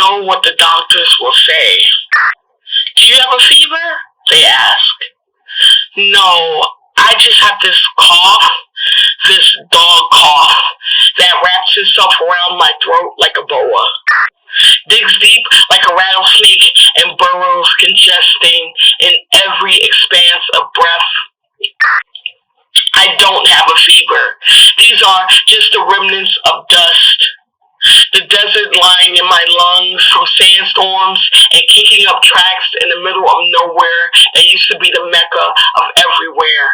know what the doctors will say. Do you have a fever? They ask. No, I just have this cough, this dog cough, that wraps itself around my throat like a boa, digs deep like a rattlesnake, and burrows congesting in every expanse of breath. I don't have a fever. These are just the remnants of dust. The desert lying in my lungs from sandstorms and kicking up tracks in the middle of nowhere that used to be the mecca of everywhere.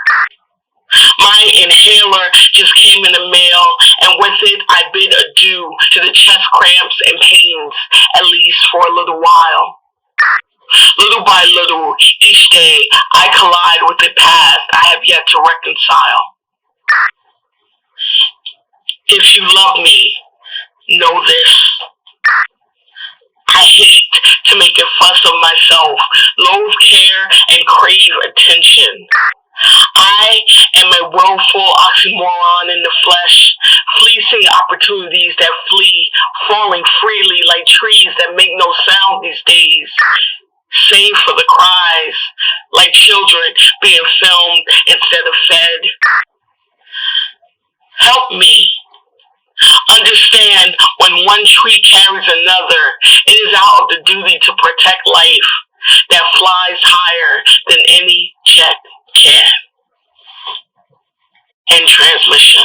My inhaler just came in the mail, and with it I bid adieu to the chest cramps and pains, at least for a little while. Little by little, each day, I collide with the past I have yet to reconcile. If you love me, know this. I hate to make a fuss of myself, loathe care, and crave attention. I am a willful oxymoron in the flesh, fleecing opportunities that flee, falling freely like trees that make no sound these days, save for the cries, like children being filmed instead of fed. Help me. Understand, when one tree carries another, it is our duty to protect life that flies higher than any jet can. End transmission.